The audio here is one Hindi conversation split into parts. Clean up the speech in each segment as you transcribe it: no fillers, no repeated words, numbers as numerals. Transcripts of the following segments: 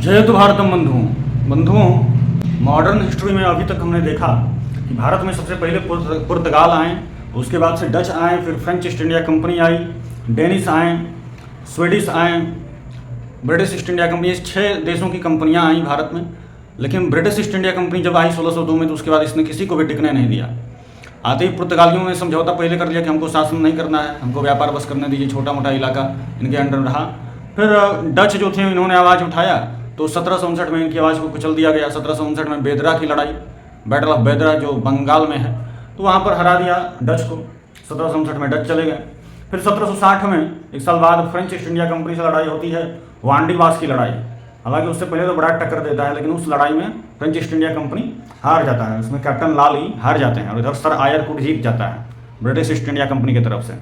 जय तो भारतम बंधुओं। बंधुओं, मॉडर्न हिस्ट्री में अभी तक हमने देखा कि भारत में सबसे पहले पुर्तगाल आए, उसके बाद से डच आए, फिर फ्रेंच ईस्ट इंडिया कंपनी आई, डेनिश आए, स्वीडिश आए, ब्रिटिश ईस्ट इंडिया कंपनी। इस 6 देशों की कंपनियां आई भारत में। लेकिन ब्रिटिश ईस्ट इंडिया कंपनी जब आई 1602 में, तो उसके बाद इसने किसी को भी टिकने नहीं दिया। आते ही पुर्तगालियों ने समझौता पहले कर लिया कि हमको शासन नहीं करना है, हमको व्यापार बस करने दीजिए, छोटा मोटा इलाका इनके अंडर रहा। फिर डच जो थे इन्होंने आवाज़ उठाया, तो 1759 में इनकी आवाज़ को कुचल दिया गया। 1759 में बेदरा की लड़ाई, बैटल ऑफ बेदरा जो बंगाल में है, तो वहाँ पर हरा दिया डच को। 1759 में डच चले गए। फिर 1760 में, एक साल बाद, फ्रेंच ईस्ट इंडिया कंपनी से लड़ाई होती है, वांडीवास की लड़ाई। हालांकि उससे पहले तो बड़ा टक्कर देता है, लेकिन उस लड़ाई में फ्रेंच ईस्ट इंडिया कंपनी हार जाता है। उसमें कैप्टन लाल ही हार जाते हैं और इधर सर आयरकुट जीत जाता है ब्रिटिश ईस्ट इंडिया कंपनी की तरफ से।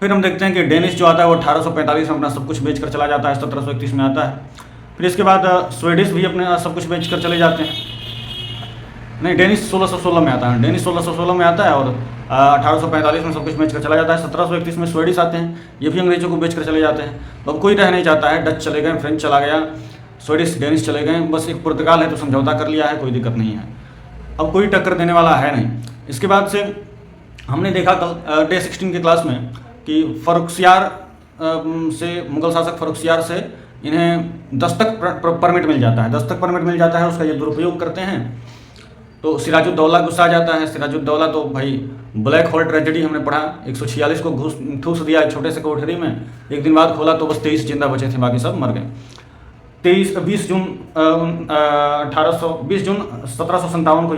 फिर हम देखते हैं कि डेनिश जो आता है वो 1845 में अपना सब कुछ बेचकर चला जाता है, 1731 में आता है। फिर इसके बाद स्वीडिश भी अपने सब कुछ बेचकर चले जाते हैं। नहीं, डेनिश 1616 में आता है। डेनिश 1616 में आता है और 1845 में सब कुछ बेचकर चला जाता है। 1731 में स्वीडिश आते हैं, ये भी अंग्रेजों को बेचकर चले जाते हैं। तो अब कोई रह नहीं जाता है। डच चले गए, फ्रेंच चला गया, स्वीडिश डेनिश चले गए, बस एक पुर्तगाल है तो समझौता कर लिया है, कोई दिक्कत नहीं है। अब कोई टक्कर देने वाला है नहीं। इसके बाद से हमने देखा कल डे 16 के क्लास में कि फर्रुखसियार से, मुगल शासक फर्रुखसियार से इन्हें दस्तक परमिट मिल जाता है। दस्तक परमिट मिल जाता है, उसका ये दुरुपयोग करते हैं तो सिराजुद्दौला गुस्सा आ जाता है। सिराजुद्दौला तो भाई ब्लैक होल ट्रेजेडी हमने पढ़ा, 146 को ठूस दिया छोटे से कोठरी में। एक दिन बाद खोला तो बस 23 जिंदा बचे थे, बाकी सब मर गए। 20 जून 1757 को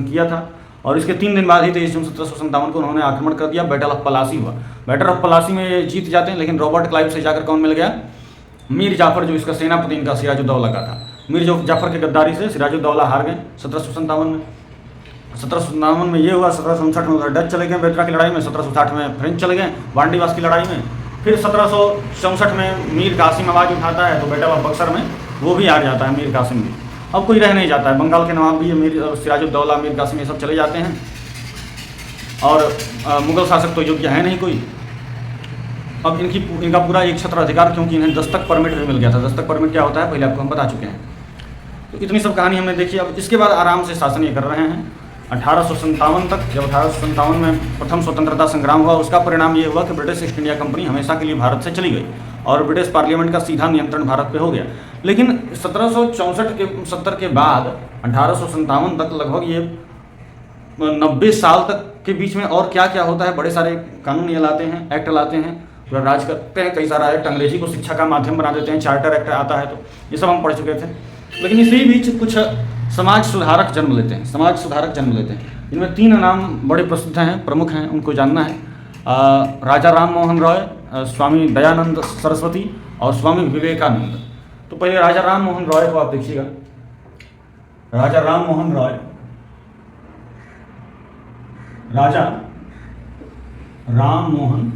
किया था और इसके 3 दिन बाद ही 23 जून 1757 को उन्होंने आक्रमण कर दिया। बैटल ऑफ पलासी हुआ। बैटल ऑफ पलासी में ये जीत जाते हैं, लेकिन रॉबर्ट क्लाइव से जाकर कौन मिल गया? मीर जाफर, जो इसका सेनापति इनका सिराजुद्दौला का था। मीर जाफर की गद्दारी से सिराजुद्दौला हार गए 1757 में। 1757 में ये हुआ। 1759 में उधर डच चले गए बेदरा की लड़ाई में। 1760 में फ्रेंच चले गए वांडीवास की लड़ाई में। फिर 1764 में मीर कासिम आवाज़ उठाता है तो बैटल ऑफ बक्सर में वो भी हार जाता है मीर कासिम भी। अब कोई रह नहीं जाता है। बंगाल के नवाब भी मीर सिराजुद्दौला, मीर कासिम, ये सब चले जाते हैं और मुगल शासक तो योग्य है नहीं कोई। अब इनका पूरा एक छत्र अधिकार, क्योंकि इन्हें दस्तक परमिट भी मिल गया था। दस्तक परमिट क्या होता है पहले आपको हम बता चुके हैं। तो इतनी सब कहानी हमने देखी। अब इसके बाद आराम से शासन ये कर रहे हैं 1857 तक। जब 1857 में प्रथम स्वतंत्रता संग्राम हुआ, उसका परिणाम ये हुआ कि ब्रिटिश ईस्ट इंडिया कंपनी हमेशा के लिए भारत से चली गई और ब्रिटिश पार्लियामेंट का सीधा नियंत्रण भारत पे हो गया। लेकिन 1764 के बाद 1857 तक लगभग ये 90 साल तक के बीच में और क्या क्या होता है, बड़े सारे कानून ये लाते हैं, एक्ट लाते हैं, पूरा राज करते हैं। कई सारा एक्ट, अंग्रेजी को शिक्षा का माध्यम बना देते हैं, चार्टर एक्ट आता है, तो ये सब हम पढ़ चुके थे। लेकिन इसी बीच कुछ समाज सुधारक जन्म लेते हैं। समाज सुधारक जन्म लेते हैं। इनमें 3 नाम बड़े प्रसिद्ध हैं, प्रमुख हैं, उनको जानना है। राजा राम मोहन रॉय, स्वामी दयानंद सरस्वती और स्वामी विवेकानंद। तो पहले राजा राम मोहन रॉय को आप देखिएगा। राजा राम मोहन रॉय, राजा राम मोहन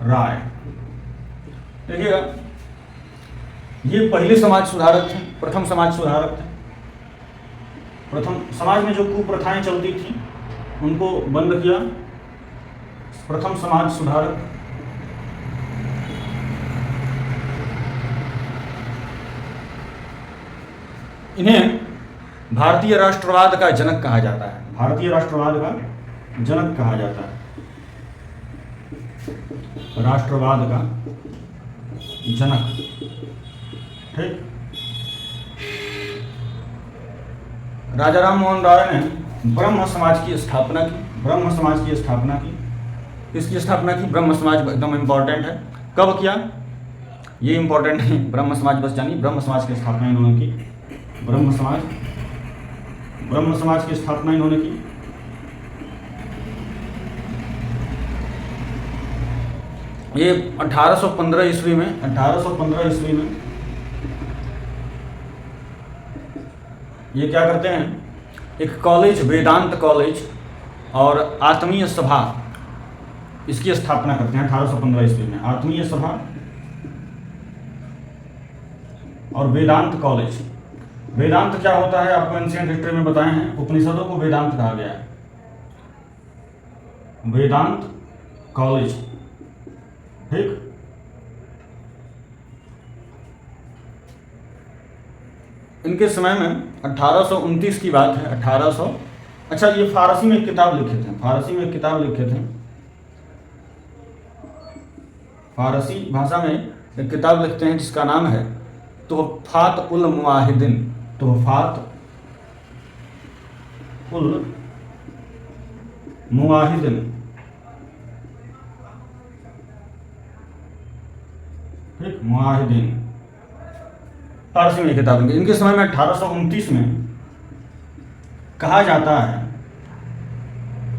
राय, देखिएगा, ये पहले समाज सुधारक थे, प्रथम समाज सुधारक थे। प्रथम समाज में जो कुप्रथाएं चलती थी उनको बंद किया, प्रथम समाज सुधारक। इन्हें भारतीय राष्ट्रवाद का जनक कहा जाता है। भारतीय राष्ट्रवाद का जनक कहा जाता है, राष्ट्रवाद का जनक। ठीक। राजा राम मोहन रॉय ने ब्रह्म समाज की स्थापना की। ब्रह्म समाज की स्थापना की। इसकी स्थापना की, ब्रह्म समाज एकदम इंपॉर्टेंट है। कब किया ये इंपॉर्टेंट नहीं, ब्रह्म समाज बस जानिए। ब्रह्म समाज की स्थापना इन्होंने की। ब्रह्म समाज की स्थापना इन्होंने की। ये 1815 ईस्वी में, 1815 ईस्वी में ये क्या करते हैं, एक कॉलेज, वेदांत कॉलेज और आत्मीय सभा, इसकी स्थापना करते हैं 1815 ईस्वी में। आत्मीय सभा और वेदांत कॉलेज। वेदांत क्या होता है आपको एंशिएंट हिस्ट्री में बताए हैं। उपनिषदों को वेदांत कहा गया है। वेदांत कॉलेज, ठीक। इनके समय में 1829 की बात है। 1800, अच्छा ये फारसी में एक किताब लिखे थे, फारसी में एक किताब लिखे थे, फारसी भाषा में एक किताब लिखते हैं जिसका नाम है तुहफात उल मुआहिदीन, तुहफात उल मुआहिदीन, ठीक, मुआहिदीन, फारसी में किताब लिखी। इनके समय में 1829 में कहा जाता है,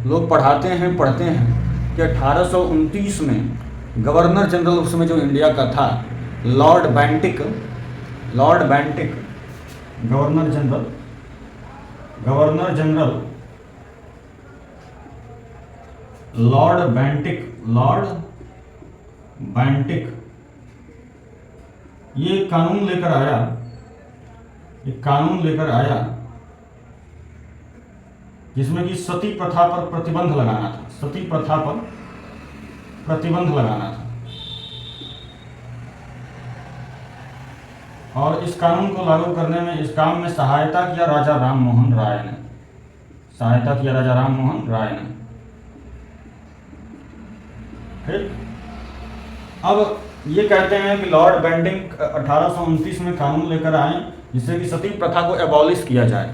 लोग पढ़ाते हैं पढ़ते हैं कि 1829 में गवर्नर जनरल उस समय जो इंडिया का था, Lord Bentinck, governor general Lord Bentinck ये कानून लेकर आया जिसमें कि सती प्रथा पर प्रतिबंध लगाना था, सती प्रथा पर प्रतिबंध लगाना था। और इस कानून को लागू करने में, इस काम में सहायता किया राजा राम मोहन राय ने, ठीक। अब ये कहते हैं कि लॉर्ड बेंटिक 1829 में कानून लेकर आए जिससे कि सती प्रथा को एबॉलिश किया जाए।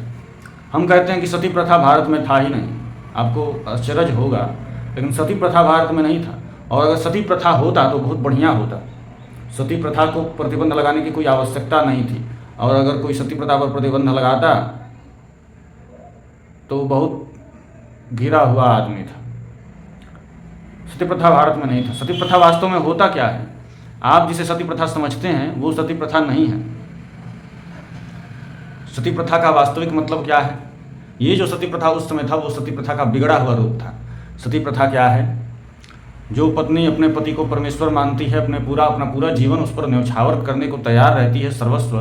हम कहते हैं कि सती प्रथा भारत में था ही नहीं, आपको आश्चर्य होगा, लेकिन सती प्रथा भारत में नहीं था। और अगर सती प्रथा होता तो बहुत बढ़िया होता। सती प्रथा को प्रतिबंध लगाने की कोई आवश्यकता नहीं थी, और अगर कोई सती प्रथा पर प्रतिबंध लगाता तो बहुत घिरा हुआ आदमी था। सती प्रथा भारत में नहीं था। सती प्रथा वास्तव में होता क्या है, आप जिसे सती प्रथा समझते हैं वो सती प्रथा नहीं है। सती प्रथा का वास्तविक मतलब क्या है? ये जो सती प्रथा उस समय था वो सती प्रथा का बिगड़ा हुआ रूप था। सती प्रथा क्या है? जो पत्नी अपने पति को परमेश्वर मानती है, अपना पूरा जीवन उस पर न्यौछावर करने को तैयार रहती है, सर्वस्व,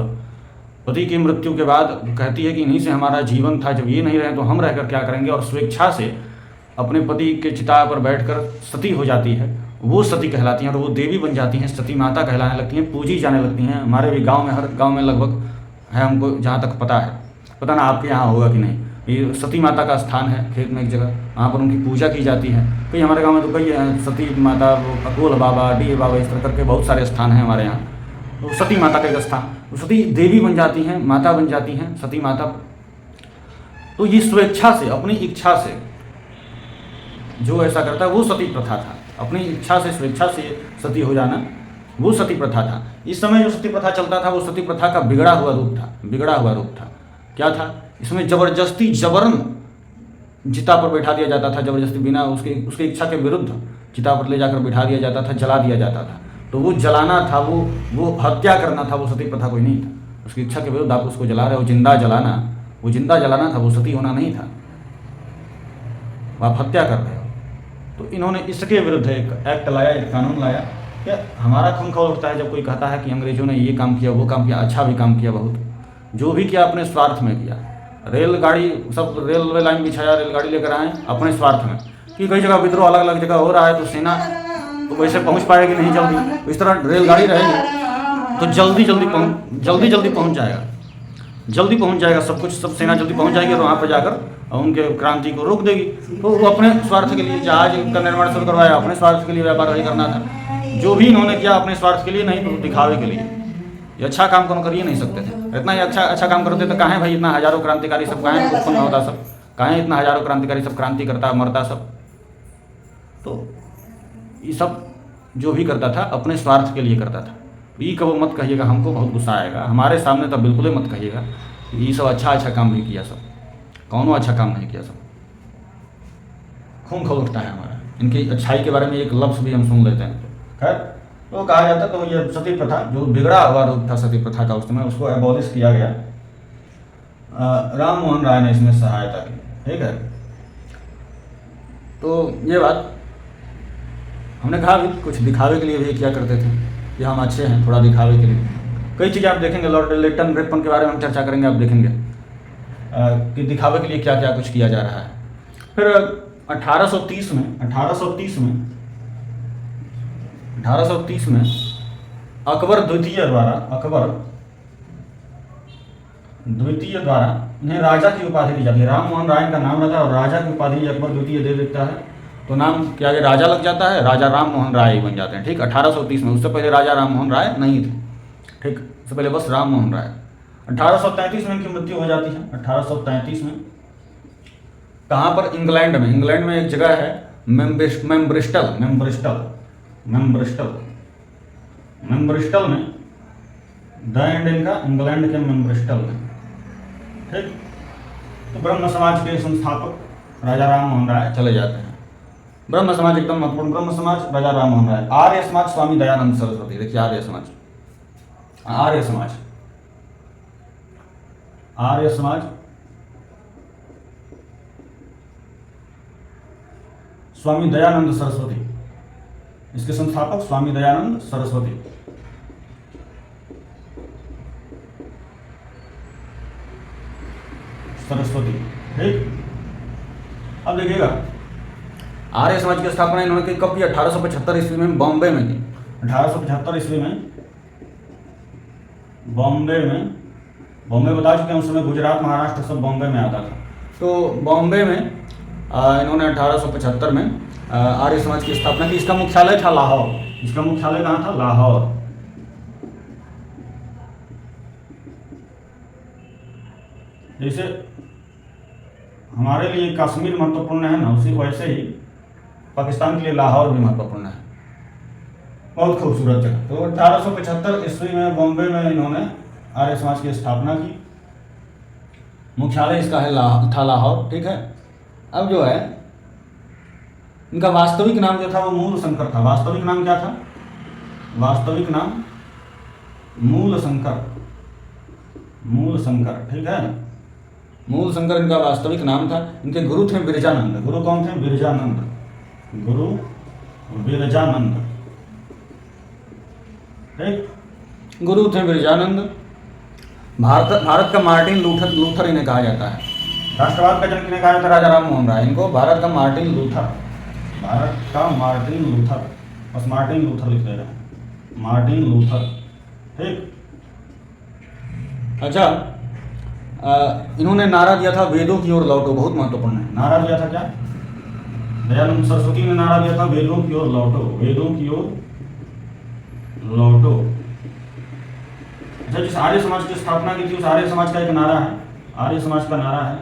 पति की मृत्यु के बाद कहती है कि इन्हीं से हमारा जीवन था, जब ये नहीं रहे तो हम रहकर क्या करेंगे, और स्वेच्छा से अपने पति के चिता पर बैठकर सती हो जाती है, वो सती कहलाती हैं और वो देवी बन जाती हैं, सती माता कहलाने लगती हैं, पूजी जाने लगती हैं। हमारे भी गांव में, हर गांव में लगभग है, हमको जहाँ तक पता है, पता ना आपके यहाँ होगा कि नहीं, ये सती माता का स्थान है खेत में एक जगह, वहाँ पर उनकी पूजा की जाती है। कई हमारे गांव में तो कई सती माता, अकोल बाबा, डी बाबा, इस तरह करके बहुत सारे स्थान हैं हमारे यहाँ। तो सती माता का एक स्थान, तो सती देवी बन जाती हैं, माता बन जाती हैं, सती माता। तो ये स्वेच्छा से, अपनी इच्छा से जो ऐसा करता है वो सती प्रथा था। अपनी इच्छा से, स्वेच्छा से सती हो जाना वो सती प्रथा था। इस समय जो सती प्रथा चलता था वो सती प्रथा का बिगड़ा हुआ रूप था। क्या था? इसमें जबरदस्ती, जबरन चिता पर बैठा दिया जाता था, जबरदस्ती, बिना उसके इच्छा के विरुद्ध चिता पर ले जाकर बैठा दिया जाता था, जला दिया जाता था। तो वो जलाना था, वो हत्या करना था, वो सती प्रथा कोई नहीं था। उसकी इच्छा के विरुद्ध आप उसको जला रहे हो, जिंदा जलाना था, वो सती होना नहीं था, आप हत्या कर रहे हो। तो इन्होंने इसके विरुद्ध एक एक्ट लाया, एक कानून लाया। क्या हमारा खून खौल उठता है जब कोई कहता है कि अंग्रेजों ने ये काम किया, वो काम किया, अच्छा भी काम किया, बहुत, जो भी किया अपने स्वार्थ में किया। रेलगाड़ी, सब रेलवे लाइन बिछाया, रेलगाड़ी लेकर आए अपने स्वार्थ में, कि कई जगह विद्रोह अलग अलग जगह हो रहा है तो सेना तो वैसे पहुंच पाएगी नहीं जल्दी, इस तरह रेलगाड़ी रहेगी तो जल्दी पहुंच जाएगा सब कुछ, सब सेना जल्दी पहुंच जाएगी और वहाँ पर जाकर उनके क्रांति को रोक देगी। तो वो अपने स्वार्थ के लिए जहाज का निर्माण शुरू करवाया, अपने स्वार्थ के लिए व्यापार वही करना था। जो भी इन्होंने किया अपने स्वार्थ के लिए, नहीं तो दिखावे के लिए। ये अच्छा काम कौन कर ही नहीं सकते थे। इतना ही अच्छा काम करते तो कहाँ भाई इतना हजारों क्रांतिकारी सब कहाँ उत्पन्न होता, सब कहाँ इतना हजारों क्रांतिकारी सब क्रांति करता, मरता सब। तो ये सब जो भी करता था अपने स्वार्थ के लिए करता था। ये कब मत कहिएगा, हमको बहुत गुस्सा आएगा, हमारे सामने तो बिल्कुल ही मत कहिएगा ये सब अच्छा काम भी किया, सब कौनों अच्छा काम नहीं किया, सब खून खौल उठता है हमारा। इनकी अच्छाई के बारे में एक लफ्ज़ भी हम सुन लेते हैं। खैर, तो कहा जाता तो ये सती प्रथा जो बिगड़ा हुआ रूप था सती प्रथा का, उस समय उसको एबॉलिश किया गया। राम मोहन राय ने इसमें सहायता की, ठीक है। तो ये बात हमने कहा भी कुछ दिखावे के लिए भी किया करते थे कि हम अच्छे हैं, थोड़ा दिखावे के लिए। कई चीज़ें आप देखेंगे, लॉर्ड लिटन रेपन के बारे में हम चर्चा करेंगे, आप देखेंगे कि दिखावे के लिए क्या क्या कुछ किया जा रहा है। फिर 1830 में अकबर द्वितीय द्वारा, द्वितीय द्वारा इन्हें राजा की उपाधि दी जाती है। राम मोहन राय का नाम रहता है और राजा की उपाधि अकबर द्वितीय दे देता है, तो नाम क्या आगे राजा लग जाता है, राजा राम मोहन राय बन जाते हैं। ठीक, 1830 में। उससे पहले राजा राम मोहन राय नहीं थे। ठीक, उससे पहले बस राम मोहन राय। 1833 में इनकी मृत्यु हो जाती है। 1833 में कहाँ पर? इंग्लैंड में। इंग्लैंड में एक जगह है मेम्ब्रिस्टल में, द एंड इनका इंग्लैंड के मेम्ब्रिस्टल में। ठीक, तो ब्रह्म समाज के संस्थापक राजा राम मोहन राय चले जाते हैं। ब्रह्म समाज एकदम महत्वपूर्ण। ब्रह्म समाज राजा राम मोहन राय। आर्य समाज स्वामी दयानंद सरस्वती। देखिए आर्य समाज स्वामी दयानंद सरस्वती, इसके संस्थापक स्वामी दयानंद सरस्वती। ठीक, अब देखिएगा आर्य समाज की स्थापना इन्होंने कब की? 1875 ईस्वी में बॉम्बे में की। 1875 ईस्वी में बॉम्बे बता चुके हैं, उस समय गुजरात महाराष्ट्र सब बॉम्बे में आता था। तो बॉम्बे में इन्होंने 1875 में आर्य समाज की स्थापना की। इसका मुख्यालय था लाहौर। इसका मुख्यालय कहाँ था? लाहौर। जैसे हमारे लिए कश्मीर महत्वपूर्ण है ना, उसी वैसे ही पाकिस्तान के लिए लाहौर भी महत्वपूर्ण है। बहुत खूबसूरत जगह। तो 1875 ईस्वी में बॉम्बे में इन्होंने आर्य समाज की स्थापना की। मुख्यालय इसका था लाहौर। ठीक है, अब जो है इनका वास्तविक नाम जो था वो मूल शंकर था। वास्तविक नाम क्या था? वास्तविक नाम मूल शंकर। ठीक है, मूल शंकर इनका वास्तविक नाम था। इनके गुरु थे बिरजानंद। गुरु कौन थे? बिरजानंद। ठीक, गुरु थे बिरजानंद। भारत का मार्टिन लूथर इन्हें कहा जाता है। राष्ट्रवाद का जनक इन्हें कहा जाता है राजा राम मोहन राय। इनको भारत का मार्टिन लूथर, बस मार्टिन लूथर लिख दे रहे हैं, मार्टिन लूथर। ठीक, अच्छा, इन्होंने नारा दिया था वेदों की ओर लौटो। बहुत महत्वपूर्ण है। नारा दिया था क्या? दयानंद सरस्वती ने नारा दिया था वेदों की ओर लौटो। अच्छा, जिस आर्य समाज की स्थापना की थी उस आर्य समाज का एक नारा है। आर्य समाज का नारा है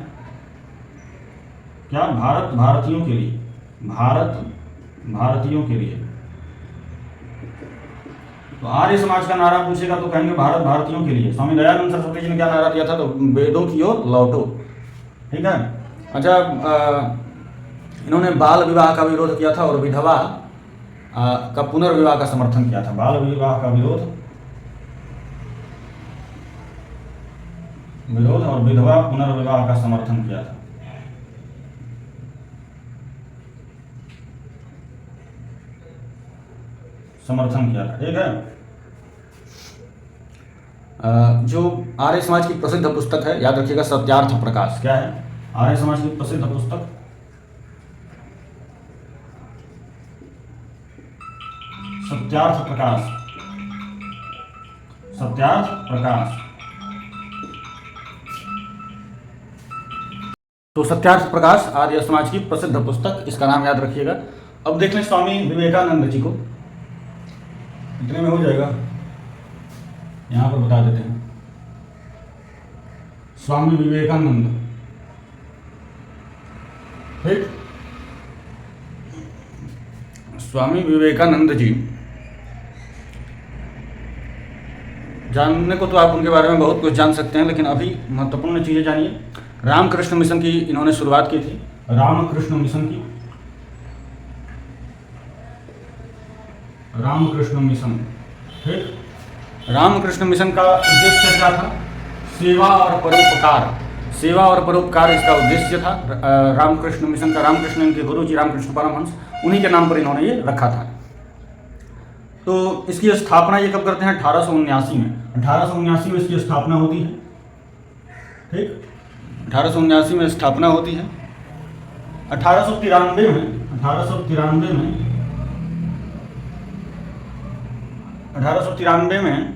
क्या? भारत भारतीयों के लिए। तो आर्य समाज का नारा पूछेगा तो कहेंगे भारत भारतीयों के लिए। स्वामी दयानंद सरस्वती जी ने क्या नारा दिया था? तो वेदों की ओर लौटो। ठीक है, अच्छा, इन्होंने बाल विवाह का विरोध किया था और विधवा का पुनर्विवाह का समर्थन किया था। बाल विवाह का विरोध और विधवा पुनर्विवाह का समर्थन किया था। ठीक है, जो आर्य समाज की प्रसिद्ध पुस्तक है, याद रखिएगा, सत्यार्थ प्रकाश। क्या है आर्य समाज की प्रसिद्ध पुस्तक? सत्यार्थ प्रकाश। तो सत्यार्थ प्रकाश आर्य समाज की प्रसिद्ध पुस्तक, इसका नाम याद रखिएगा। अब देख लें स्वामी विवेकानंद जी को। इतने में हो जाएगा, यहां पर बता देते हैं। स्वामी विवेकानंद। ठीक, स्वामी विवेकानंद जी जानने को तो आप उनके बारे में बहुत कुछ जान सकते हैं, लेकिन अभी महत्वपूर्ण चीजें जानिए। रामकृष्ण मिशन की इन्होंने शुरुआत की थी। रामकृष्ण मिशन। ठीक, रामकृष्ण मिशन का उद्देश्य क्या था? सेवा और परोपकार इसका उद्देश्य था। रामकृष्ण मिशन का, रामकृष्ण इनके गुरु जी रामकृष्ण परमहंस, उन्हीं के नाम पर इन्होंने ये रखा था। तो इसकी स्थापना ये कब करते हैं? 1879 में। 1879 में इसकी स्थापना होती है। ठीक, 1879 में स्थापना होती है। 1893 में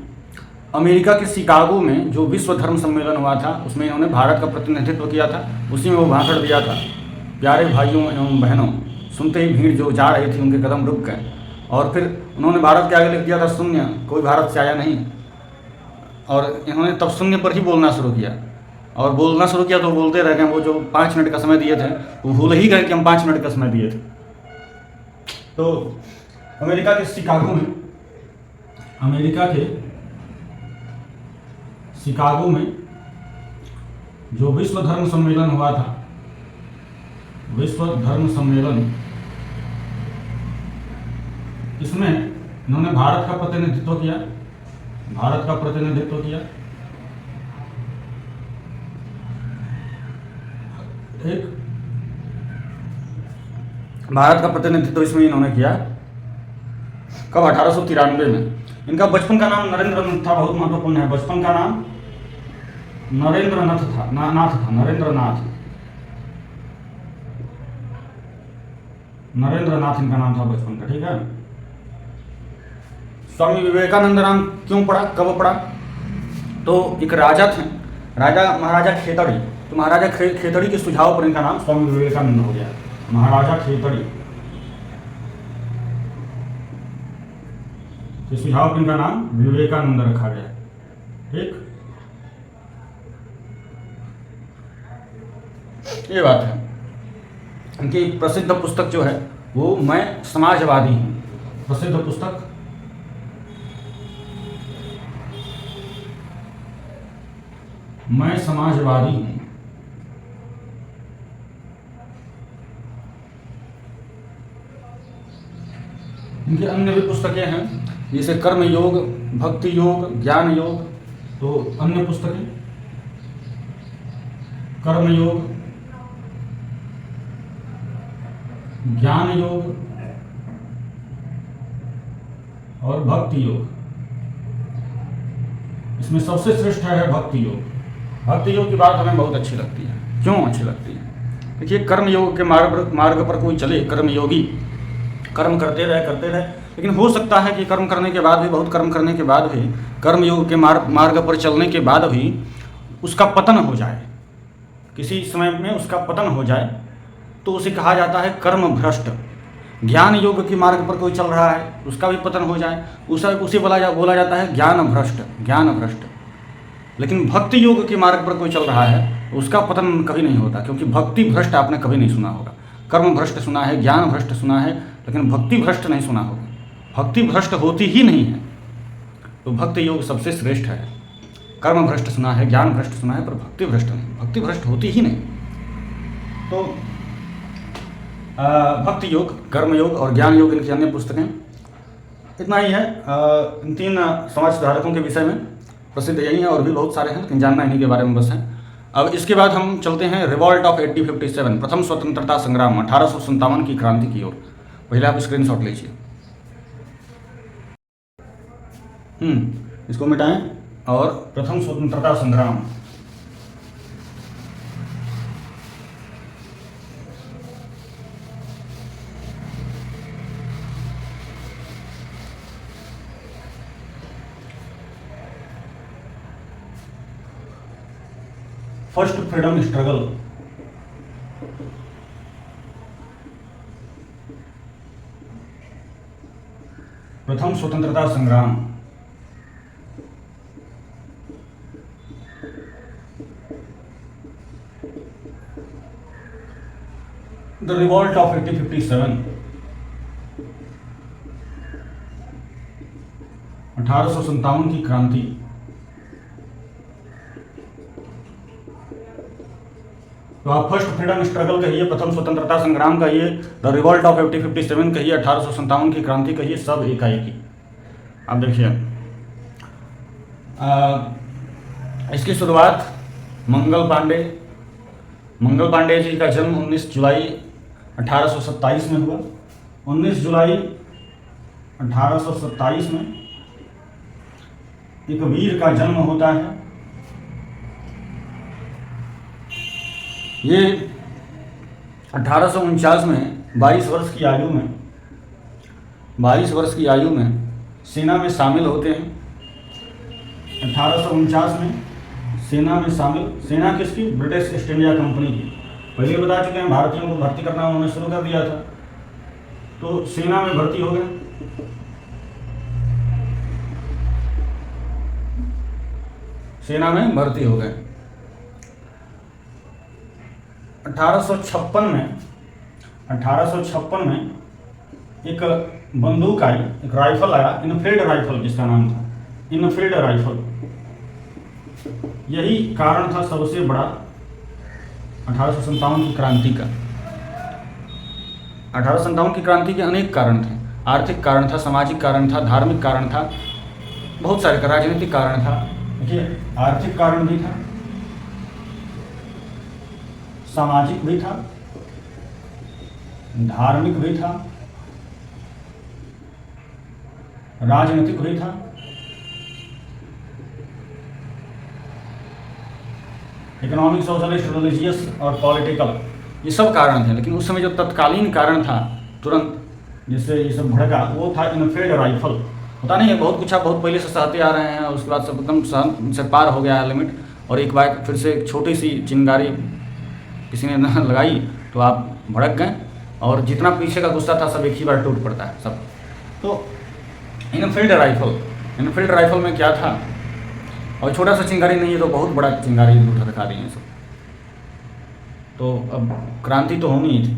अमेरिका के शिकागो में जो विश्व धर्म सम्मेलन हुआ था उसमें इन्होंने भारत का प्रतिनिधित्व किया था। उसी में वो भाषण दिया था, प्यारे भाइयों एवं बहनों, सुनते ही भीड़ जो जा रही थी उनके कदम रुक गए। और फिर उन्होंने भारत के आगे लिख दिया था शून्य, कोई भारत से आया नहीं। और इन्होंने तब शून्य पर ही बोलना शुरू किया, और बोलना शुरू किया तो बोलते रह गए। वो जो 5 मिनट का समय दिए थे वो भूल ही गए कि हम 5 मिनट का समय दिए थे। तो अमेरिका के शिकागो में जो विश्व धर्म सम्मेलन हुआ था, विश्व धर्म सम्मेलन, इसमें इन्होंने भारत का प्रतिनिधित्व किया, भारत का प्रतिनिधित्व किया। एक भारत का प्रतिनिधित्व इसमें इन्होंने किया। कब? 1893 में। इनका बचपन का नाम नरेंद्र नाथ था, बहुत महत्वपूर्ण है। बचपन का नाम नरेंद्र नाथ था, नरेंद्र नाथ इनका नाम था बचपन का, ठीक है। स्वामी विवेकानंद नाम क्यों पड़ा, कब पड़ा? तो एक राजा थे, महाराजा खेतड़ी। तो महाराजा खेतड़ी के सुझाव पर इनका नाम स्वामी विवेकानंद हो गया, महाराजा खेतड़ी के सुझाव पर इनका नाम विवेकानंद रखा गया, ठीक। ये बात है। इनकी प्रसिद्ध पुस्तक जो है वो मैं समाजवादी हूँ, प्रसिद्ध पुस्तक मैं समाजवादी हूँ। इनकी अन्य भी पुस्तकें हैं, जैसे कर्म योग, भक्ति योग, ज्ञान योग। तो अन्य पुस्तकें कर्म योग, ज्ञान योग और भक्ति योग। इसमें सबसे श्रेष्ठ है भक्ति योग। भक्ति योग की बात हमें बहुत अच्छी लगती है। क्यों अच्छी लगती है? देखिए, कर्म योग के मार्ग पर कोई चले, कर्म योगी कर्म करते रहे, लेकिन हो सकता है कि कर्म करने के बाद भी, बहुत कर्म करने के बाद भी, कर्म योग के मार्ग पर चलने के बाद भी उसका पतन हो जाए, किसी समय में उसका पतन हो जाए, तो उसे कहा जाता है कर्म भ्रष्ट। ज्ञान योग के मार्ग पर कोई चल रहा है, उसका भी पतन हो जाए, उसे बोला जाता है ज्ञान भ्रष्ट। लेकिन भक्ति योग के मार्ग पर कोई चल रहा है, उसका पतन कभी नहीं होता, क्योंकि भक्ति भ्रष्ट आपने कभी नहीं सुना होगा। कर्म भ्रष्ट सुना है, ज्ञान भ्रष्ट सुना है, लेकिन भक्ति भ्रष्ट नहीं सुना होगा। भक्ति भ्रष्ट होती ही नहीं है। तो भक्ति योग सबसे श्रेष्ठ है। कर्म भ्रष्ट सुना है, ज्ञान भ्रष्ट सुना है, पर भक्ति भ्रष्ट नहीं, भक्ति भ्रष्ट होती ही नहीं। तो भक्ति योग, कर्म योग और ज्ञान योग इनकी अन्य पुस्तकें। इतना ही है इन 3 समाज सुधारकों के विषय में। प्रसिद्ध यही है, और भी बहुत सारे हैं, लेकिन जानना इन्हीं के बारे में बस है। अब इसके बाद हम चलते हैं रिवॉल्ट ऑफ 1857, प्रथम स्वतंत्रता संग्राम 1857 की क्रांति की ओर। पहले आप स्क्रीनशॉट लीजिए, इसको मिटाएं, और प्रथम स्वतंत्रता संग्राम। फर्स्ट फ्रीडम स्ट्रगल, प्रथम स्वतंत्रता संग्राम। द रिवॉल्ट ऑफ 1857, 1857 की क्रांति। तो आप फर्स्ट फ्रीडम स्ट्रगल कहिए, प्रथम स्वतंत्रता संग्राम कहिए, द रिवॉल्ट ऑफ 1857 कहिए, 1857 की क्रांति कहिए, सब एक ही। आप देखिए, इसकी शुरुआत मंगल पांडे जी का जन्म 19 जुलाई 1827 में हुआ। 19 जुलाई 1827 में एक वीर का जन्म होता है। ये 1849 में 22 वर्ष की आयु में सेना में शामिल होते हैं। 1849 में सेना में शामिल। सेना किसकी? ब्रिटिश ईस्ट इंडिया कंपनी की। पहले बता चुके हैं भारतीयों को भर्ती करना उन्होंने शुरू कर दिया था, तो सेना में भर्ती हो गए। सेना में भर्ती हो गए। 1856 में एक बंदूक आई, एक राइफल आया, इनफील्ड राइफल जिसका नाम था, इनफील्ड राइफल। यही कारण था सबसे बड़ा 1857 की क्रांति का। 1857 की क्रांति के अनेक कारण थे। आर्थिक कारण था, सामाजिक कारण था, धार्मिक कारण था, बहुत सारे राजनीतिक कारण था। देखिए, आर्थिक कारण भी था, सामाजिक भी था, धार्मिक भी था, राजनीतिक भी था, इकोनॉमिक, सोशलिस्ट, रिलीजियस और पॉलिटिकल, ये सब कारण थे। लेकिन उस समय जो तत्कालीन कारण था तुरंत जिससे ये सब भड़का, वो था इनफील्ड राइफल। पता नहीं है, बहुत कुछ आप बहुत पहले से सहते आ रहे हैं, उसके बाद सब एकदम सहन से पार हो गया है लिमिट, और एक बार फिर से एक छोटी सी चिंगारी किसी ने लगाई तो आप भड़क गए, और जितना पीछे का गुस्सा था सब एक ही बार टूट पड़ता है सब। तो इनफील्ड राइफल में क्या था, और छोटा सा चिंगारी नहीं है तो बहुत बड़ा चिंगारी उठा दिखा रही है सब। तो अब क्रांति तो होनी ही थी।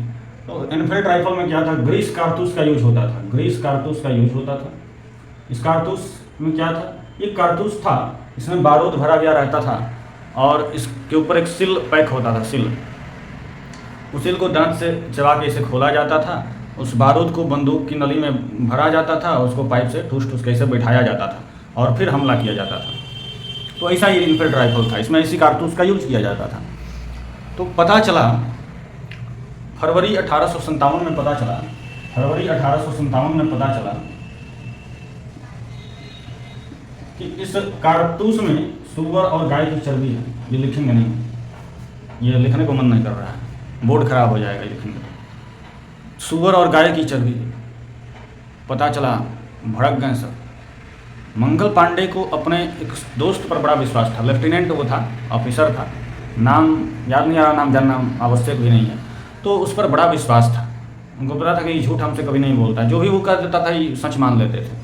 तो इनफील्ड राइफल में क्या था, ग्रीस कारतूस का यूज होता था, ग्रीस कारतूस का यूज होता था। इस कारतूस में क्या था, एक कारतूस था, इसमें बारूद भरा गया रहता था, और इसके ऊपर एक सिल पैक होता था, सिल। उस सिल को दांत से चबा के इसे खोला जाता था, उस बारूद को बंदूक की नली में भरा जाता था, उसको पाइप से ठूस ठूस के इसे बैठाया जाता था, और फिर हमला किया जाता था। तो ऐसा ये इनफील्ड राइफल था, इसमें इसी कारतूस का यूज किया जाता था। तो पता चला फरवरी 1857 में पता चला, फरवरी 1857 में पता चला कि इस कारतूस में सुअर और गाय की चर्बी है। ये लिखेंगे नहीं, ये लिखने को मन नहीं कर रहा है, बोर्ड खराब हो जाएगा लिखेंगे तो। सुअर और गाय की चर्बी पता चला, भड़क गए सब। मंगल पांडे को अपने एक दोस्त पर बड़ा विश्वास था, लेफ्टिनेंट वो था, ऑफिसर था, नाम याद नहीं आ रहा, नाम जानना आवश्यक भी नहीं है। तो उस पर बड़ा विश्वास था, उनको पता था कि ये झूठ हमसे कभी नहीं बोलता, जो भी वो कर देता था ये सच मान लेते थे।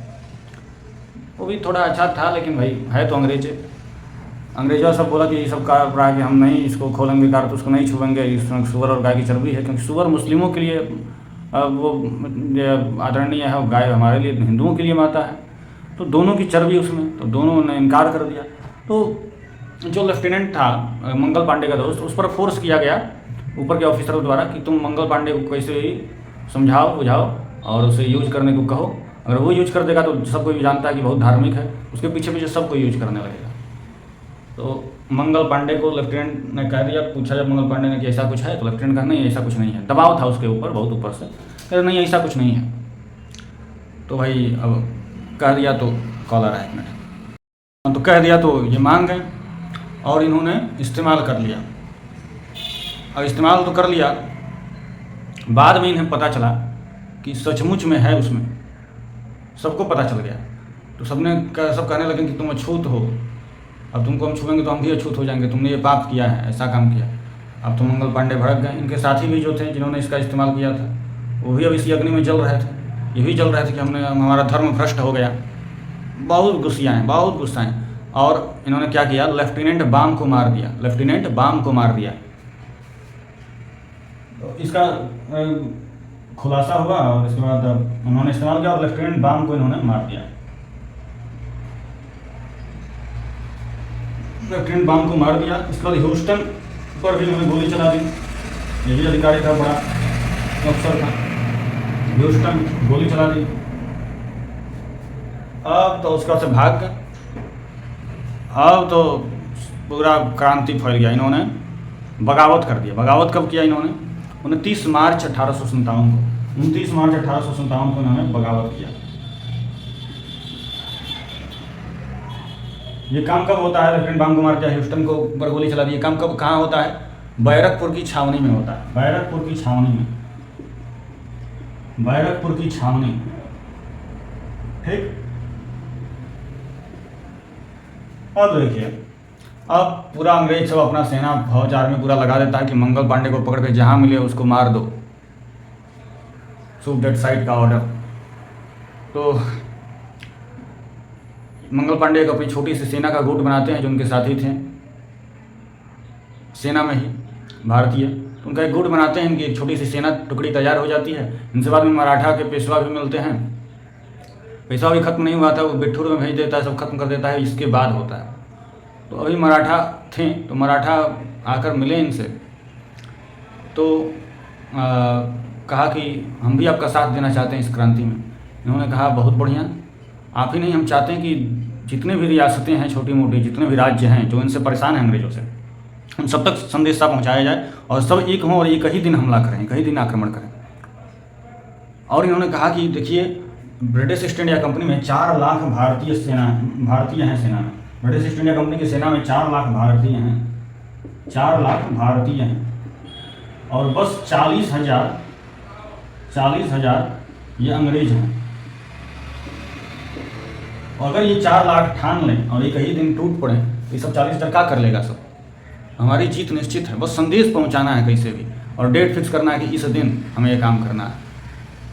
वो भी थोड़ा अच्छा था, लेकिन भाई है तो अंग्रेजों सब बोला कि ये सब कार कि हम नहीं इसको खोलेंगे, कारतूस को नहीं छुएंगे, इसमें सुअर और गाय की चर्बी है, क्योंकि सुअर मुस्लिमों के लिए वो आदरणीय है, और गाय हमारे लिए हिंदुओं के लिए माता है, तो दोनों की चर्बी उसमें, तो दोनों ने इनकार कर दिया। तो जो लेफ्टिनेंट था मंगल पांडे का दोस्त, उस पर फोर्स किया गया ऊपर के ऑफिसरों द्वारा कि तुम मंगल पांडे को कैसे ही समझाओ बुझाओ और उसे यूज करने को कहो। अगर वो यूज कर देगा तो सब कोई भी जानता है कि बहुत धार्मिक है, उसके पीछे पीछे सब कोई यूज करने लगेगा। तो मंगल पांडे को लेफ्टिनेंट ने कह दिया, पूछा जब मंगल पांडे ने कि ऐसा कुछ है, तो लेफ्टिनेंट कहा नहीं ऐसा कुछ नहीं है। दबाव था उसके ऊपर बहुत ऊपर से, कह नहीं ऐसा कुछ नहीं है। तो भाई अब कह दिया तो कॉलर है एक मिनट, तो कह दिया तो ये मान गए और इन्होंने इस्तेमाल कर लिया। अब इस्तेमाल तो कर लिया, बाद में इन्हें पता चला कि सचमुच में है उसमें, सबको पता चल गया। तो सब कहने लगे कि तुम अछूत हो, अब तुमको हम छुएंगे तो हम भी अछूत हो जाएंगे, तुमने ये पाप किया है, ऐसा काम किया। अब तो मंगल पांडे भड़क गए। इनके साथी भी जो थे जिन्होंने इसका इस्तेमाल किया था, वो भी अब इसी अग्नि में जल रहे थे, ये भी जल रहे थे कि हमारा धर्म भ्रष्ट हो गया। बहुत गुस्साएँ। और इन्होंने क्या किया, लेफ्टिनेंट बाम को मार दिया, लेफ्टिनेंट बाम को मार दिया। तो इसका खुलासा हुआ और इसके बाद उन्होंने इस्तेमाल किया और लेफ्टिनेंट बाम को इन्होंने मार दिया। लेफ्टिनेंट बाम को मार दिया। इसके बाद ह्यूस्टन पर भी उन्होंने गोली चला दी। ये भी अधिकारी था, बड़ा अफसर था, ह्यूस्टन गोली चला दी। अब तो उसका से भाग गए। अब तो पूरा क्रांति फैल गया, इन्होंने बगावत कर दिया। बगावत कब किया इन्होंने? 29 मार्च 1857 को, 29 मार्च 1857 को इन्होंने बगावत किया। ये काम कब होता है? लेफ्टिनेंट बाम को मार दिया, ह्यूस्टन को ऊपर गोली चला दी। ये काम कब कहाँ होता है? बैरकपुर की छावनी में होता है, बैरकपुर की छावनी में, बैरकपुर की छावनी। ठीक, अब देखिए, अब पूरा अंग्रेज सब अपना सेना फौज आर्मी पूरा लगा देता है कि मंगल पांडे को पकड़ के जहाँ मिले उसको मार दो, शूट दैट साइड का ऑर्डर। तो मंगल पांडे एक अपनी छोटी सी सेना का गुट बनाते हैं जो उनके साथी थे सेना में ही भारतीय। तो उनका एक गुट बनाते हैं, इनकी एक छोटी सी सेना टुकड़ी तैयार हो जाती है। इनसे बाद में मराठा के पेशवा भी मिलते हैं। पेशवा भी खत्म नहीं हुआ था, वो बिठूर में भेज देता है, सब खत्म कर देता है, इसके बाद होता है। तो अभी मराठा थे, तो मराठा आकर मिले इनसे, तो कहा कि हम भी आपका साथ देना चाहते हैं इस क्रांति में। इन्होंने कहा बहुत बढ़िया, आप ही नहीं, हम चाहते हैं कि जितने भी रियासतें हैं छोटी मोटी, जितने भी राज्य हैं जो इनसे परेशान हैं अंग्रेजों से, उन सब तक संदेशा पहुंचाया जाए और सब एक हों और एक ही दिन हमला करें, एक ही दिन आक्रमण करें। और इन्होंने कहा कि देखिए, ब्रिटिश ईस्ट इंडिया कंपनी में 4 लाख भारतीय हैं सेना में। ब्रिटिश ईस्ट इंडिया कंपनी की सेना में 4 लाख भारतीय हैं, 4 लाख भारतीय हैं, और बस 40,000 ये अंग्रेज हैं। और अगर ये 4 लाख ठान लें और एक ही दिन टूट पड़े, तो ये सब 40,000 क्या कर लेगा सब? हमारी जीत निश्चित है, बस संदेश पहुंचाना है कैसे भी, और डेट फिक्स करना है कि इस दिन हमें ये काम करना है।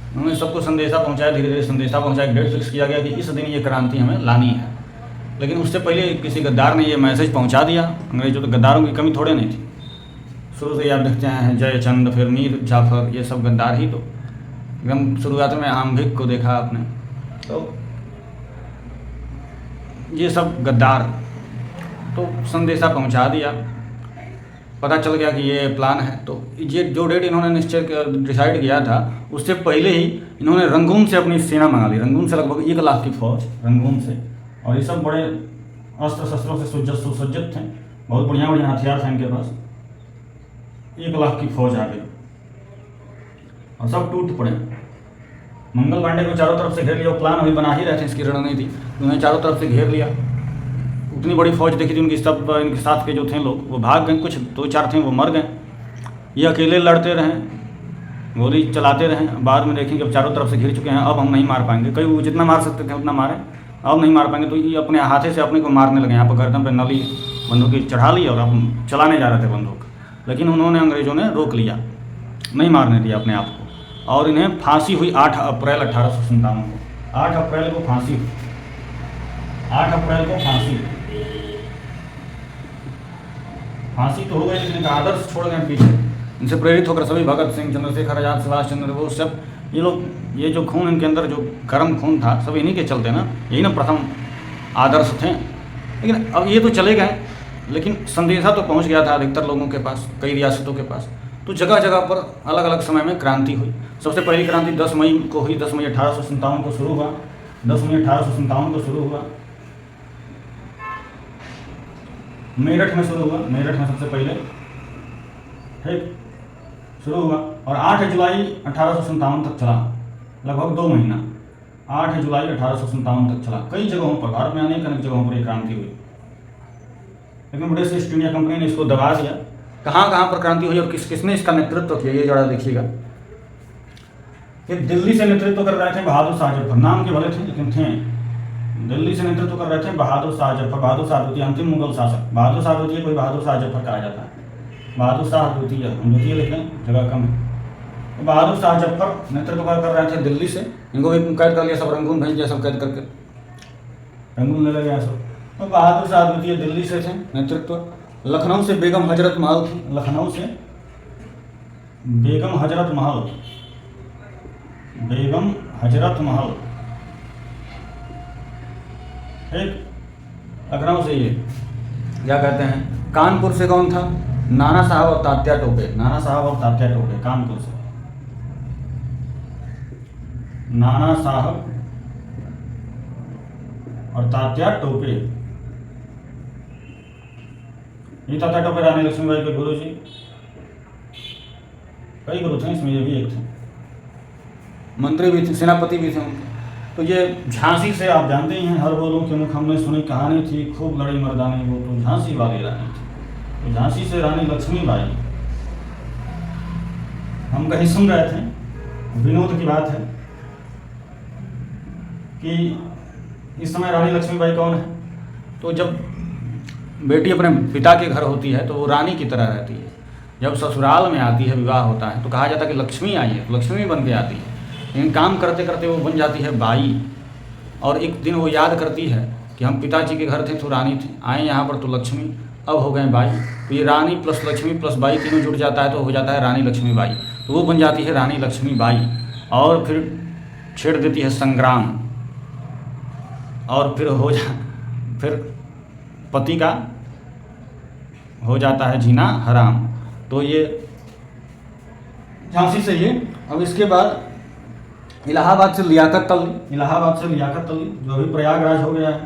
उन्होंने सबको संदेशा पहुंचाया, धीरे धीरे संदेशा पहुंचाया, डेट फिक्स किया गया कि इस दिन ये क्रांति हमें लानी है। लेकिन उससे पहले किसी गद्दार ने ये मैसेज पहुंचा दिया अंग्रेजों। तो गद्दारों की कमी थोड़े नहीं थी, शुरू से आप देखते हैं जयचंद, फिर मीर जाफर, ये सब गद्दार ही। तो एकदम शुरुआत में आम्भिक को देखा आपने, तो ये सब गद्दार। तो संदेशा पहुंचा दिया, पता चल गया कि ये प्लान है। तो ये जो डेट इन्होंने निश्चय डिसाइड किया था, उससे पहले ही इन्होंने रंगून से अपनी सेना मंगा ली। रंगून से लगभग 1 लाख की फौज, रंगून से। और ये सब बड़े अस्त्र शस्त्रों से सुसज्जित थे, बहुत बढ़िया बढ़िया हथियार थे इनके पास। 1 लाख की फौज आ गई और सब टूट पड़े। मंगल पांडे को चारों तरफ से घेर लिया। वो प्लान अभी बना ही रहे थे, इसकी रणनीति। उन्होंने चारों तरफ से घेर लिया। उतनी बड़ी फौज देखी थी उनकी, सब इनके साथ के जो थे लोग वो भाग गए, कुछ 2-4 थे वो मर गए। ये अकेले लड़ते रहे, गोली चलाते रहे। बाद में देखेंगे अब चारों तरफ से घिर चुके हैं, अब हम नहीं मार पाएंगे। कई वो जितना मार सकते थे उतना मारे, अब नहीं मार पाएंगे। तो ये अपने हाथे से अपने को मारने लगे। यहाँ पर गर्दन पर नली बंदूक चढ़ा ली और अब चलाने जा रहे थे बंदूक। लेकिन उन्होंने, अंग्रेजों ने रोक लिया, नहीं मारने दिया अपने आप को। और इन्हें फांसी हुई 8 अप्रैल 1857 को। 8 अप्रैल को फांसी हुई, 8 अप्रैल को फांसी तो हो गई, लेकिन आदर्श छोड़ गए पीछे। इनसे प्रेरित होकर सभी भगत सिंह, चंद्रशेखर आजाद, सुभाष चंद्र बोस, सब ये लोग, ये जो खून इनके अंदर, जो गर्म खून था, सब इन्हीं के चलते ना, यही ना प्रथम आदर्श थे। लेकिन अब ये तो चले गए, लेकिन संदेशा तो पहुंच गया था अधिकतर लोगों के पास, कई रियासतों के पास। तो जगह जगह पर अलग अलग समय में क्रांति हुई। सबसे पहली क्रांति 10 मई को हुई। 10 मई 1857 को शुरू हुआ। 10 मई 1857 को शुरू हुआ। मेरठ में शुरू हुआ, मेरठ में सबसे पहले, ठीक, शुरू हुआ। और 8 जुलाई 1857 तक चला, लगभग 2 महीना। 8 जुलाई 1857 तक चला। कई जगहों पर, भारत में अनेक जगहों पर ये क्रांति हुई। लेकिन ब्रिटिश ईस्ट इंडिया कंपनी ने इसको दबा दिया। कहाँ कहाँ पर क्रांति हुई और किसने इसका नेतृत्व किया, ये जरा देखिएगा। ये दिल्ली से नेतृत्व कर रहे थे बहादुर शाह जफर। नाम के भले थे लेकिन थे। दिल्ली से नेतृत्व कर रहे थे बहादुर शाह जफर। बहादुर शाह द्वितीय, अंतिम मुगल शासक। बहादुर शाह द्वितीय कोई बहादुर शाह जफर कहा जाता है। बहादुर शाह द्वितीय, हम द्वितीय लिख लें, जगह कम है। तो बहादुर शाह जफर नेतृत्व कर रहे थे दिल्ली से। इनको भी कैद कर लिया, सब रंगून भेज दिया, सब कैद करके रंगून ले गया सब। तो बहादुर शाह द्वितीय दिल्ली से थे नेतृत्व। लखनऊ से बेगम हजरत महल थी। लखनऊ से बेगम हजरत महल, बेगम हजरत महल, ठीक, लखनऊ से। ये क्या कहते हैं, कानपुर से कौन था, नाना साहब और तात्या टोपे। नाना साहब और तात्या टोपे कानपुर से। नाना साहब और तात्या टोपे। ये तात्या टोपे रानी लक्ष्मीबाई के गुरु जी। कई गुरु थे, इसमें ये भी एक थे। मंत्री भी थे, सेनापति भी थे। तो ये झांसी से, आप जानते ही हैं, हर बोलों के मुख हमने सुनी कहानी थी, खूब लड़ी मर्दानी, वो तो झांसी वाली रानी थी। तो झांसी से रानी लक्ष्मीबाई, हम कहीं सुन रहे थे, विनोद की बात है कि इस समय रानी लक्ष्मीबाई कौन है। तो जब बेटी अपने पिता के घर होती है तो वो रानी की तरह रहती है। जब ससुराल में आती है, विवाह होता है, तो कहा जाता है कि लक्ष्मी आई है, तो लक्ष्मी बन के आती है। लेकिन काम करते करते वो बन जाती है बाई। और एक दिन वो याद करती है कि हम पिताजी के घर थे तो रानी थी, आए यहाँ पर तो लक्ष्मी, अब हो गए बाई। तो ये रानी प्लस लक्ष्मी प्लस बाई तीनों जुड़ जाता है तो हो जाता है रानी लक्ष्मी बाई। तो वो बन जाती है रानी लक्ष्मी बाई। और फिर छेड़ देती है संग्राम, और फिर पति का हो जाता है जीना हराम। तो ये झांसी से ये। अब इसके बाद इलाहाबाद से लियाकत अली जो अभी प्रयागराज हो गया है,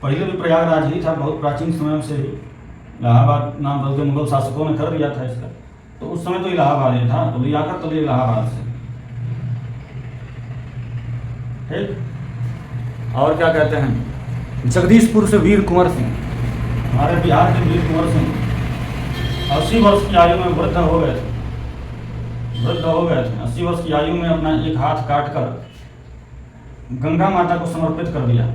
पहले भी प्रयागराज ही था, बहुत प्राचीन समय से ही। इलाहाबाद नाम बल्कि मुगल शासकों ने कर दिया था इसका, तो उस समय तो इलाहाबाद ही था। तो लियाकत अली इलाहाबाद से, ठीक। और क्या कहते हैं, जगदीशपुर से वीर कुंवर सिंह, हमारे बिहार के वीर कुंवर सिंह 80 वर्ष की आयु में वृद्ध हो गए थे। 80 वर्ष की आयु में अपना एक हाथ काट कर गंगा माता को समर्पित कर दिया।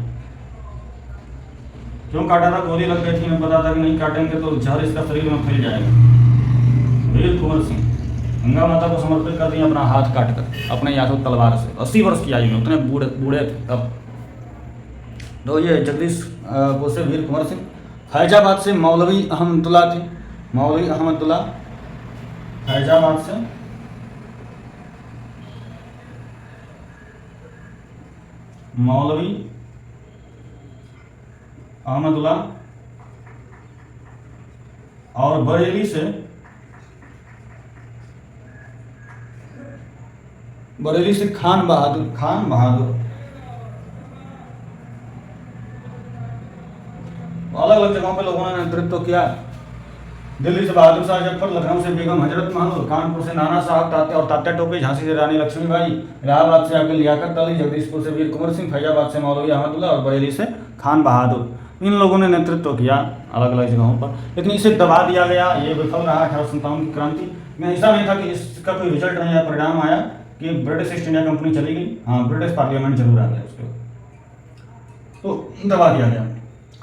क्यों काटा था? गोली लग गई थी, मैं पता था कि नहीं काटेंगे तो जहर इसका शरीर में फैल जाएगा। वीर कुंवर सिंह गंगा माता को समर्पित कर दिया अपना हाथ काट कर, अपने यादों तलवार से। 80 वर्ष की आयु में, उतने बूढ़े थे तब। तो ये जगदीशपुर से वीर कुंवर सिंह। फैजाबाद से मौलवी अहमदुल्ला थे, मौलवी अहमदुल्ला फैजाबाद से। मौलवी अहमदुल्ला। और बरेली से खान बहादुर। अलग अलग जगहों पे लोगों ने नेतृत्व किया। दिल्ली से बहादुर शाह जफर, लखनऊ से बेगम हजरत महल, कानपुर से नाना साहब और तात्या टोपे, झांसी से रानी लक्ष्मीबाई, इलाहाबाद से आके लियाकत अली, जगदीशपुर से वीर कुंवर सिंह, फैजाबाद से मौलवी अहमदुल्ला और बरेली से खान बहादुर। इन लोगों ने नेतृत्व किया अलग अलग जगहों पर, लेकिन इसे दबा दिया गया। ये विफल रहा 1857 की क्रांति में। ऐसा नहीं था कि इसका कोई रिजल्ट नहीं आया, परिणाम आया कि ब्रिटिश ईस्ट इंडिया कंपनी चली गई। हाँ, ब्रिटिश पार्लियामेंट जरूर आ गया उसके बाद, तो दबा दिया गया।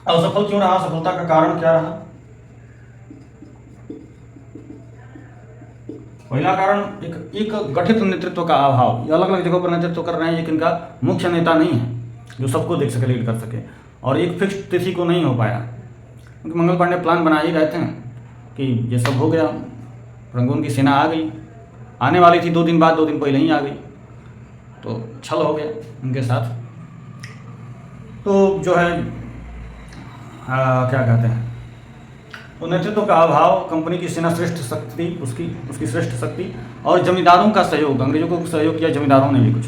असफल क्यों रहा? सफलता का कारण क्या रहा? पहला कारण एक गठित नेतृत्व का अभाव। ये अलग अलग जगहों पर नेतृत्व कर रहे हैं, लेकिन इनका मुख्य नेता नहीं है जो सबको देख सके, लीड कर सके। और एक फिक्स तिथि को नहीं हो पाया, क्योंकि मंगल पांडे प्लान बना ही रहते हैं कि ये सब हो गया, रंगून की सेना आ गई, आने वाली थी 2 दिन बाद, 2 दिन पहले ही आ गई, तो छल हो गया उनके साथ। तो जो है क्या कहते हैं, वो नेतृत्व का अभाव, कंपनी की सेना श्रेष्ठ शक्ति, उसकी श्रेष्ठ शक्ति, और जमींदारों का सहयोग। अंग्रेजों को सहयोग किया जमींदारों ने भी कुछ,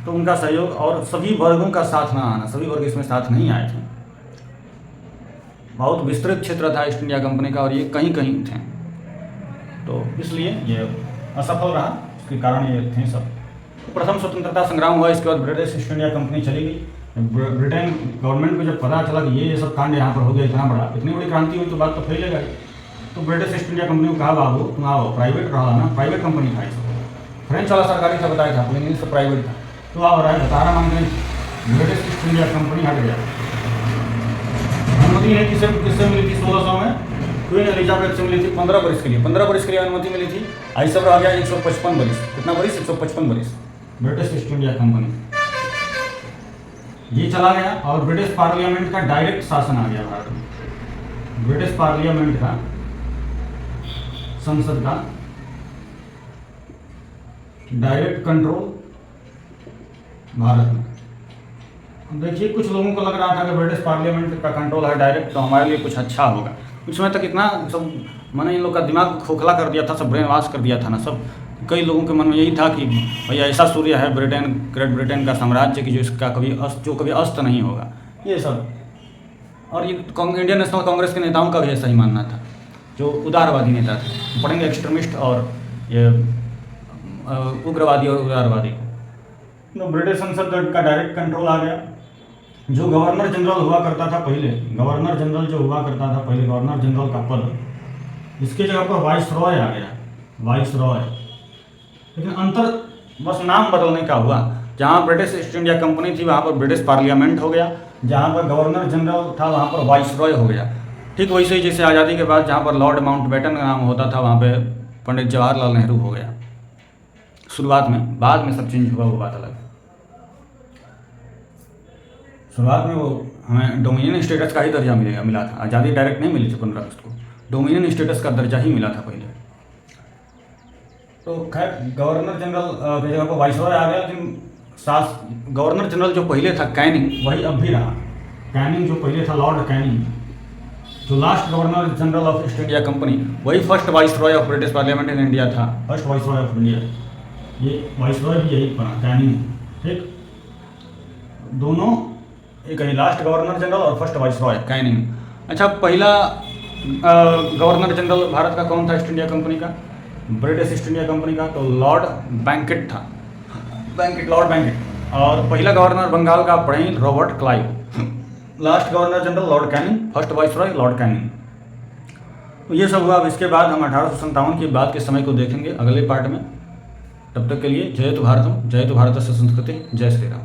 तो उनका सहयोग, और सभी वर्गों का साथ ना आना। सभी वर्ग इसमें साथ नहीं आए थे। बहुत विस्तृत क्षेत्र था ईस्ट इंडिया कंपनी का, और ये कहीं कहीं थे, तो इसलिए ये असफल रहा। इसके कारण ये थे सब। प्रथम स्वतंत्रता संग्राम हुआ, इसके बाद ब्रिटिश ईस्ट इंडिया कंपनी चली गई। ब्रिटेन गवर्नमेंट को जब पता चला कि ये सब कांड यहाँ पर हो गया, इतनी बड़ी क्रांति हुई, तो बात तो फैलेगा ही। तो ब्रिटिश ईस्ट इंडिया कंपनी को कहा, बाबू तुम आओ, प्राइवेट रहा ना, प्राइवेट कंपनी था। फ्रेंच वाला सरकारी था, बताया था, लेकिन इससे प्राइवेट था। तो आप बतारा मांग रहे, ब्रिटिश ईस्ट इंडिया कंपनी हट गया। अनुमति नहीं किससे मिली थी? 1600 में क्वीन एलिजाबेथ से मिली थी। 15 वर्ष के लिए, 15 वर्ष के लिए अनुमति मिली थी। आई सब रह गया 155 वर्ष। कितना वर्ष? 155 वर्ष। ब्रिटिश ईस्ट इंडिया कंपनी ये चला गया, और ब्रिटिश पार्लियामेंट का डायरेक्ट शासन आ गया भारत में। ब्रिटिश पार्लियामेंट का, संसद का डायरेक्ट कंट्रोल भारत में। देखिए, कुछ लोगों को लग रहा था कि ब्रिटिश पार्लियामेंट का कंट्रोल है डायरेक्ट, तो हमारे लिए कुछ अच्छा होगा। कुछ समय तक इतना सब मैंने इन लोग का दिमाग खोखला कर दिया था, सब ब्रेन वॉश कर दिया था ना सब। कई लोगों के मन में यही था कि भैया ऐसा सूर्य है ग्रेट ब्रिटेन का साम्राज्य की जो कभी अस्त नहीं होगा, ये सब। और ये इंडियन नेशनल कांग्रेस के नेताओं का भी ऐसा ही मानना था, जो उदारवादी नेता थे। पढ़ेंगे एक्सट्रीमिस्ट और ये उग्रवादी और उदारवादी को। तो ब्रिटिश संसद का डायरेक्ट कंट्रोल आ गया। जो गवर्नर जनरल हुआ करता था पहले, गवर्नर जनरल गवर्नर जनरल का पद, इसके जगह पर वाइसरॉय आ गया, वाइसरॉय। लेकिन अंतर बस नाम बदलने का हुआ। जहाँ ब्रिटिश ईस्ट इंडिया कंपनी थी वहाँ पर ब्रिटिश पार्लियामेंट हो गया, जहाँ पर गवर्नर जनरल था वहाँ पर वाइसरॉय हो गया। ठीक वैसे ही जैसे आज़ादी के बाद जहाँ पर लॉर्ड माउंटबेटन का नाम होता था वहाँ पे पंडित जवाहरलाल नेहरू हो गया शुरुआत में। बाद में सब चेंज हुआ, वो बात अलग है। शुरुआत में वो हमें डोमिनियन स्टेटस का ही दर्जा मिला था, आज़ादी डायरेक्ट नहीं मिली थी 15 अगस्त को, डोमिनियन स्टेटस का दर्जा ही मिला था पहले। तो खैर गवर्नर जनरल की जगह पर वाइसरॉय आ गया, लेकिन गवर्नर जनरल जो पहले था कैनिंग, वही अब भी रहा। कैनिंग जो पहले था, लॉर्ड कैनिंग, जो last governor general of East India company, वही first viceroy of British parliament in India था, फर्स्ट वाइसरॉय ऑफ इंडिया। ये वाइसरॉय भी यही बना, कैनिंग। ठीक, दोनों एक ही, लास्ट गवर्नर जनरल और फर्स्ट वाइसरॉय कैनिंग। अच्छा, पहला गवर्नर जनरल भारत का कौन था ईस्ट इंडिया कंपनी का, ब्रिटिश ईस्ट इंडिया कंपनी का? तो लॉर्ड बैंकेट था, लॉर्ड बैंकेट। और पहला गवर्नर बंगाल का Prince Robert Clive. Last governor general Lord Canning, first viceroy Lord Canning. तो ये सब हुआ। अब इसके बाद हम 1857 की बाद के समय को देखेंगे अगले पार्ट में। तब तक के लिए जय तो भारतम, जय तो भारत संस्कृति, जय श्री राम।